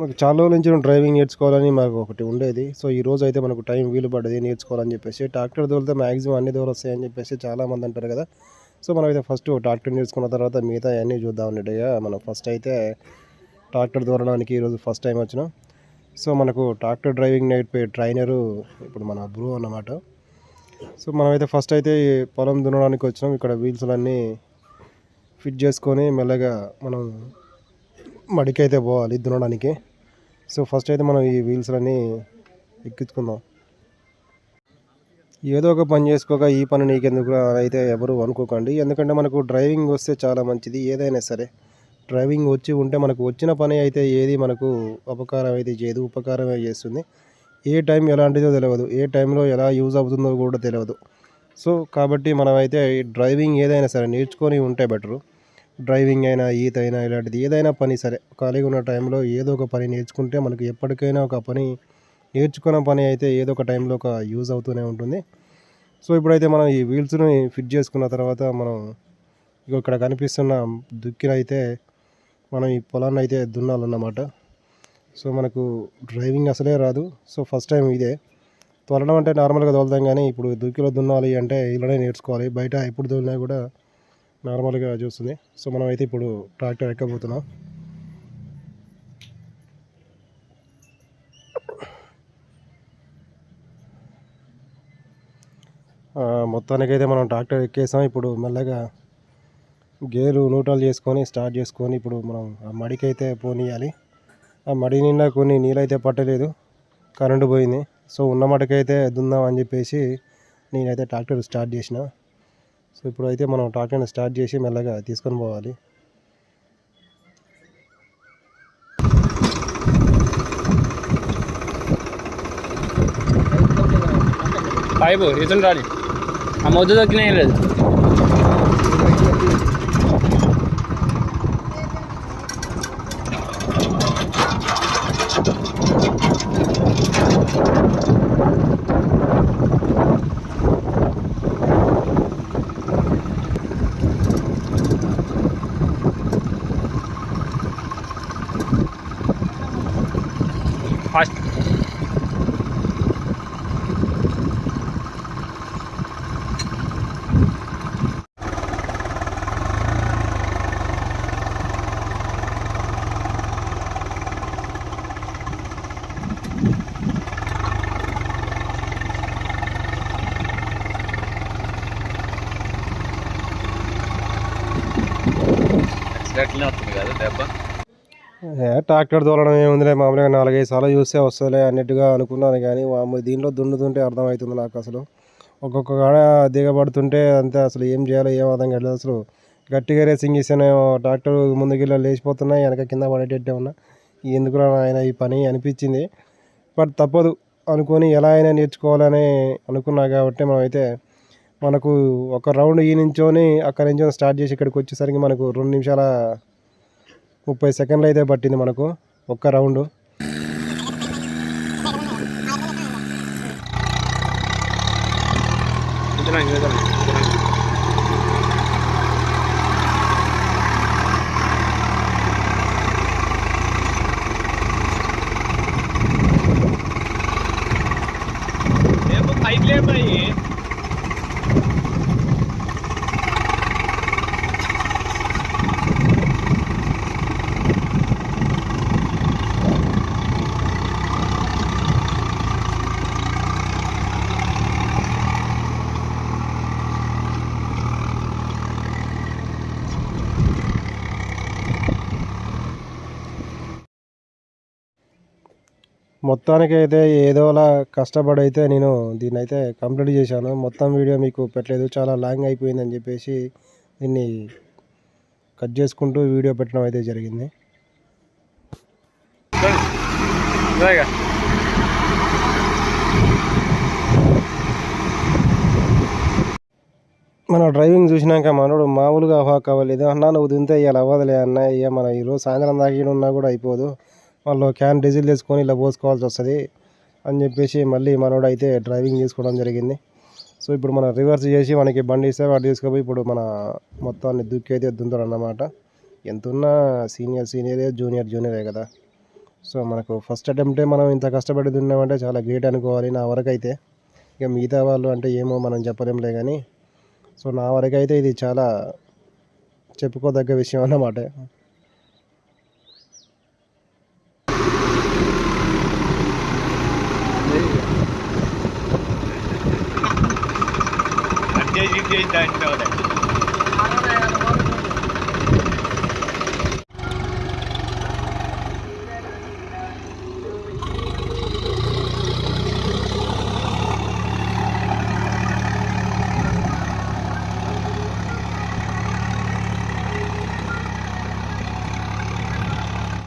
మనకు చాలా రోజుల నుంచి డ్రైవింగ్ నేర్చుకోవాలని మాకు ఒకటి ఉండేది. సో, ఈరోజు అయితే మనకు టైం వీలు పడ్డది నేర్చుకోవాలని చెప్పేసి. ట్రాక్టర్ తోలితే మాక్సిమం అన్ని దూరొస్తాయని చెప్పేసి చాలామంది అంటారు కదా! సో, మనమైతే ఫస్ట్ ట్రాక్టర్ నేర్చుకున్న తర్వాత మిగతాయన్నీ చూద్దాం అన్నట్టుగా మనం ఫస్ట్ అయితే ట్రాక్టర్ తోలడానికి ఈరోజు ఫస్ట్ టైం వచ్చినాం. సో, మనకు ట్రాక్టర్ డ్రైవింగ్ నేర్పే ట్రైనరు ఇప్పుడు మన బ్రో అన్నమాట. సో, మనమైతే ఫస్ట్ అయితే పొలం దున్నడానికి వచ్చినాం. ఇక్కడ వీల్స్‌లన్నీ ఫిట్ చేసుకొని మెల్లగా మనం మడికైతే పోవాలి దున్నడానికి. సో, ఫస్ట్ అయితే మనం ఈ వీల్స్‌లన్నీ ఎక్కించుకుందాం. ఏదో ఒక పని చేసుకోక ఈ పని నీకెందుకురా అయితే ఎవరు అనుకోకండి. ఎందుకంటే మనకు డ్రైవింగ్ వస్తే చాలా మంచిది ఏదైనా సరే. డ్రైవింగ్ వచ్చి ఉంటే మనకు వచ్చిన పని అయితే ఏది మనకు అపకారం అయితే చేయదు, ఉపకారమే చేస్తుంది. ఏ టైం ఎలాంటిదో తెలవదు, ఏ టైంలో ఎలా యూజ్ అవుతుందో కూడా తెలవదు. సో, కాబట్టి మనమైతే డ్రైవింగ్ ఏదైనా సరే నేర్చుకొని ఉంటే బెటరు. డ్రైవింగ్ అయినా, ఈత అయినా ఇలాంటిది ఏదైనా పని సరే ఖాళీగా ఉన్న టైంలో ఏదో ఒక పని నేర్చుకుంటే మనకు ఎప్పటికైనా ఒక పని నేర్చుకున్న పని అయితే ఏదో ఒక టైంలో ఒక యూజ్ అవుతూనే ఉంటుంది. సో, ఇప్పుడైతే మనం ఈ వీల్స్‌ని ఫిట్ చేసుకున్న తర్వాత మనం ఇగో ఇక్కడ కనిపిస్తున్న దుక్కినైతే మనం ఈ పొలాన్ని అయితే దున్నాలన్నమాట. సో, మనకు డ్రైవింగ్ అసలే రాదు. సో, ఫస్ట్ టైం ఇదే. తోలడం అంటే నార్మల్‌గా తోలుతాం కానీ ఇప్పుడు దుక్కిలో దున్నాలి అంటే ఇలానే నేర్చుకోవాలి. బయట ఎప్పుడు తోలినా కూడా నార్మల్‌గా చూస్తుంది. సో, మనమైతే ఇప్పుడు ట్రాక్టర్ ఎక్కబోతున్నాం. మొత్తానికైతే మనం ట్రాక్టర్ ఎక్కేసాం. ఇప్పుడు మెల్లగా గేరు న్యూట్రల్ చేసుకొని స్టార్ట్ చేసుకొని ఇప్పుడు మనం ఆ మడికైతే పోనీయాలి. ఆ మడి నిండా కొన్ని నీళ్ళైతే పట్టలేదు, కరెంటు పోయింది. సో, ఉన్న మటుకైతే దుందాం అని చెప్పేసి నేనైతే ట్రాక్టర్ స్టార్ట్ చేసిన. సో, ఇప్పుడైతే మనం ట్రాక్టర్ని స్టార్ట్ చేసి మెల్లగా తీసుకొని పోవాలి. పైపు ఇతను రాలి ఆ మొద్దు దొక్కినా ఏం లేదు. ఫాస్ట్ ఎక్సలెంట్లీ వస్తుంది కదా దెబ్బ. ట్రాక్టర్ తోలడం ఏముందిలే, మామూలుగా 4-5 సార్లు చూస్తే వస్తుందిలే అన్నట్టుగా అనుకున్నాను కానీ వామ్మో దీంట్లో దున్నుతుంటే అర్థమవుతుంది నాకు అసలు. ఒక్కొక్క కాడ దిగబడుతుంటే అంతే అసలు ఏం చేయాలో ఏం అర్థం కావట్లేదు అసలు. గట్టిగా రేసింగ్ ఇస్తేనేమో ట్రాక్టర్ ముందుకెళ్ళి లేచిపోతున్నాయి, వెనక కింద పడేటట్టే ఉన్నా. ఎందుకురా నాయన ఈ పని అనిపించింది. బట్ తప్పదు అనుకొని ఎలా అయినా నేర్చుకోవాలని అనుకున్నా కాబట్టి మనమైతే మనకు ఒక రౌండ్ ఈ నుంచోని అక్కడి నుంచి స్టార్ట్ చేసి ఇక్కడికి వచ్చేసరికి మనకు 2 నిమిషాల 30 సెకండ్లు అయితే పట్టింది మనకు ఒక్క రౌండు. పైప్ లేపాయి మొత్తానికైతే ఏదోలా కష్టపడి అయితే నేను దీన్నైతే కంప్లీట్ చేశాను. మొత్తం వీడియో మీకు పెట్టలేదు, చాలా లాంగ్ అయిపోయిందని చెప్పేసి దీన్ని కట్ చేసుకుంటూ వీడియో పెట్టడం అయితే జరిగింది. మన డ్రైవింగ్ చూసినాక మనోడు మామూలుగా అవాక్ అవ్వలేదు. అన్నా నువ్వు దింతే ఇవాళ అవ్వదులే అన్న, ఇక మన ఈరోజు సాయంత్రం దాకా ఉన్నా కూడా అయిపోదు, వాళ్ళు క్యాన్ డీజిల్ తీసుకొని ఇలా పోసుకోవాల్సి వస్తుంది అని చెప్పేసి మళ్ళీ మనోడు అయితే డ్రైవింగ్ చేసుకోవడం జరిగింది. సో, ఇప్పుడు మనం రివర్స్ చేసి మనకి బండి ఇస్తే వాడు తీసుకుపోయి ఇప్పుడు మన మొత్తాన్ని దుక్కి అయితే దుంతాడు అన్నమాట. ఎంతున్నా సీనియరే జూనియరే కదా. సో మనకు ఫస్ట్ అటెంప్టే మనం ఇంత కష్టపడి దున్నామంటే చాలా గ్రేట్ అనుకోవాలి నా వరకైతే. ఇక మిగతా వాళ్ళు అంటే ఏమో మనం చెప్పలేంలే కానీ, సో నా వరకైతే ఇది చాలా చెప్పుకోదగ్గ విషయం అన్నమాట. అడ్జస్ట్ దాంట్లో